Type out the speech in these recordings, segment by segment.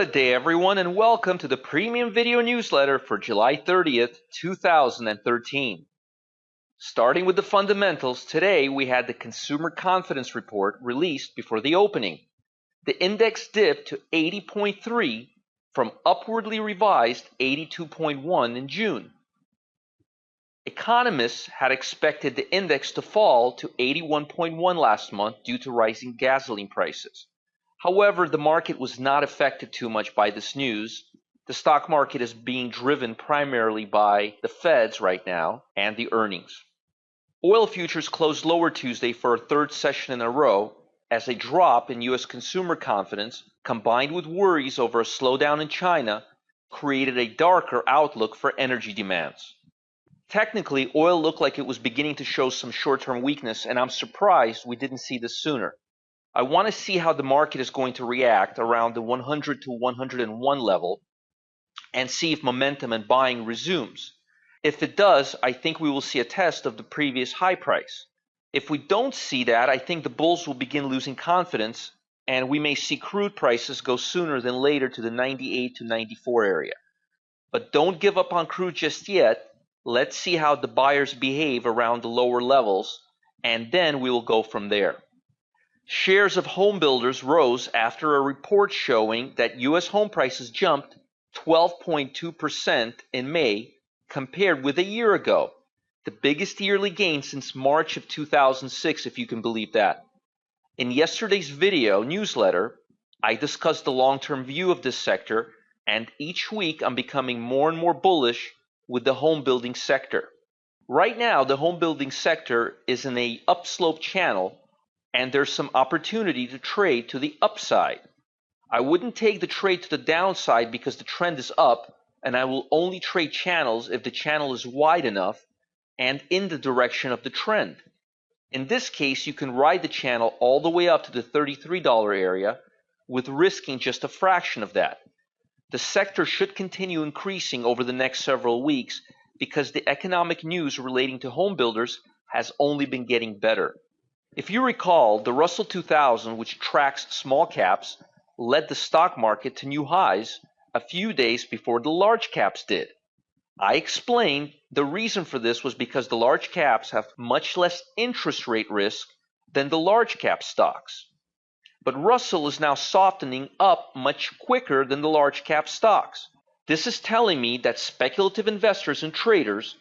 Good day, everyone, and welcome to the premium video newsletter for July 30th, 2013. Starting with the fundamentals, today we had the Consumer Confidence Report released before the opening. The index dipped to 80.3 from upwardly revised 82.1 in June. Economists had expected the index to fall to 81.1 last month due to rising gasoline prices. However, the market was not affected too much by this news. The stock market is being driven primarily by the Feds right now and the earnings. Oil futures closed lower Tuesday for a third session in a row as a drop in U.S. consumer confidence combined with worries over a slowdown in China created a darker outlook for energy demands. Technically, oil looked like it was beginning to show some short-term weakness, and I'm surprised we didn't see this sooner. I want to see how the market is going to react around the 100 to 101 level and see if momentum and buying resumes. If it does, I think we will see a test of the previous high price. If we don't see that, I think the bulls will begin losing confidence and we may see crude prices go sooner than later to the 98 to 94 area. But don't give up on crude just yet. Let's see how the buyers behave around the lower levels, and then we will go from there. Shares of home builders rose after a report showing that U.S. home prices jumped 12.2% in May compared with a year ago, the biggest yearly gain since March of 2006, if you can believe that. In yesterday's video newsletter, I discussed the long-term view of this sector, and each week I'm becoming more and more bullish with the home building sector. Right now, the home building sector is in a upslope channel, and there's some opportunity to trade to the upside. I wouldn't take the trade to the downside because the trend is up, and I will only trade channels if the channel is wide enough and in the direction of the trend. In this case, you can ride the channel all the way up to the $33 area with risking just a fraction of that. The sector should continue increasing over the next several weeks because the economic news relating to home builders has only been getting better. If you recall, the Russell 2000, which tracks small caps, led the stock market to new highs a few days before the large caps did. I explained the reason for this was because the large caps have much less interest rate risk than the large cap stocks. But Russell is now softening up much quicker than the large cap stocks. This is telling me that speculative investors and traders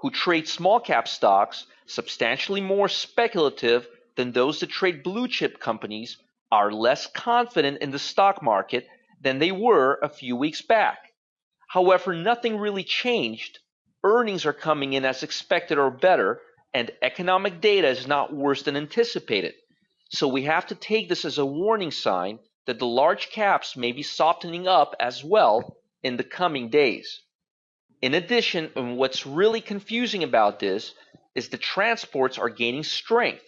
who trade small cap stocks, substantially more speculative than those that trade blue chip companies, are less confident in the stock market than they were a few weeks back. However, nothing really changed. Earnings are coming in as expected or better, and economic data is not worse than anticipated. So we have to take this as a warning sign that the large caps may be softening up as well in the coming days. In addition, and what's really confusing about this is the transports are gaining strength,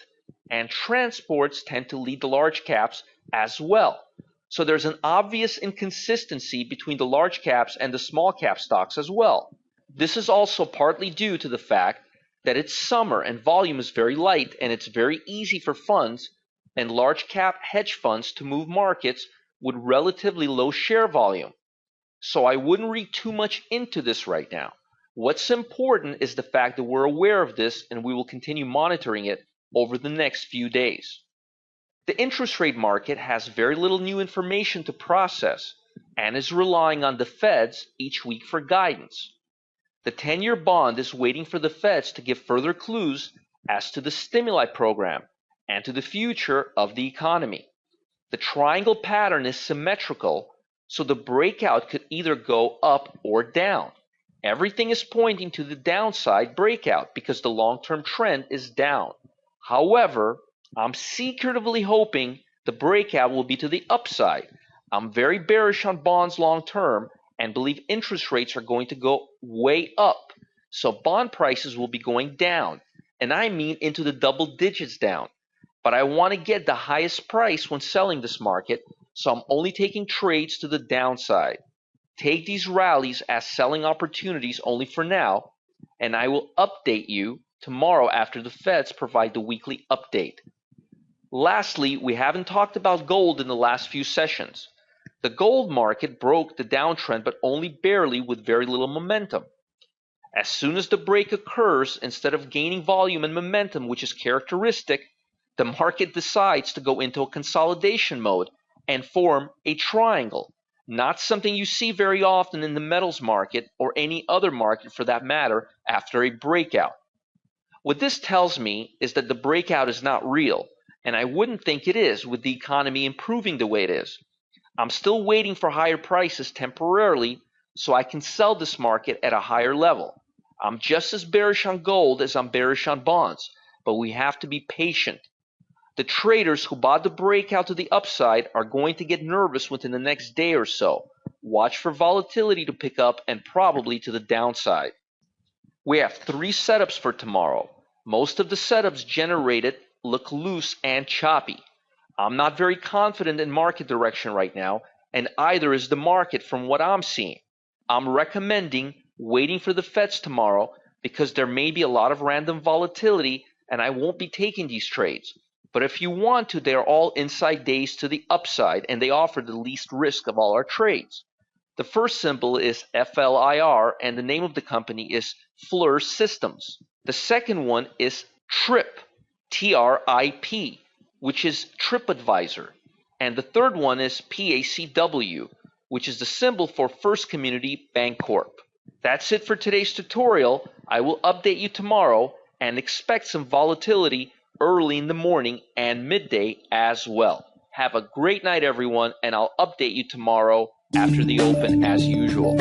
and transports tend to lead the large caps as well. So there's an obvious inconsistency between the large caps and the small cap stocks as well. This is also partly due to the fact that it's summer and volume is very light, and it's very easy for funds and large cap hedge funds to move markets with relatively low share volume. So I wouldn't read too much into this right now. What's important is the fact that we're aware of this and we will continue monitoring it over the next few days. The interest rate market has very little new information to process and is relying on the Feds each week for guidance. The 10-year bond is waiting for the Feds to give further clues as to the stimuli program and to the future of the economy. The triangle pattern is symmetrical, so the breakout could either go up or down. Everything is pointing to the downside breakout because the long-term trend is down. However, I'm secretively hoping the breakout will be to the upside. I'm very bearish on bonds long-term and believe interest rates are going to go way up. So bond prices will be going down, and I mean into the double digits down. But I want to get the highest price when selling this market, so I'm only taking trades to the downside. Take these rallies as selling opportunities only for now, and I will update you tomorrow after the Feds provide the weekly update. Lastly, we haven't talked about gold in the last few sessions. The gold market broke the downtrend, but only barely, with very little momentum. As soon as the break occurs, instead of gaining volume and momentum, which is characteristic, the market decides to go into a consolidation mode and form a triangle. Not something you see very often in the metals market or any other market for that matter after a breakout. What this tells me is that the breakout is not real, and I wouldn't think it is with the economy improving the way it is. I'm still waiting for higher prices temporarily so I can sell this market at a higher level. I'm just as bearish on gold as I'm bearish on bonds, but we have to be patient. The traders who bought the breakout to the upside are going to get nervous within the next day or so. Watch for volatility to pick up and probably to the downside. We have 3 setups for tomorrow. Most of the setups generated look loose and choppy. I'm not very confident in market direction right now, and either is the market from what I'm seeing. I'm recommending waiting for the Feds tomorrow because there may be a lot of random volatility and I won't be taking these trades. But if you want to, they are all inside days to the upside and they offer the least risk of all our trades. The first symbol is FLIR and the name of the company is FLIR Systems. The second one is TRIP, TRIP, which is TripAdvisor. And the third one is PACW, which is the symbol for First Community Bancorp. That's it for today's tutorial. I will update you tomorrow and expect some volatility early in the morning and midday as well. Have a great night, everyone, and I'll update you tomorrow after the open as usual.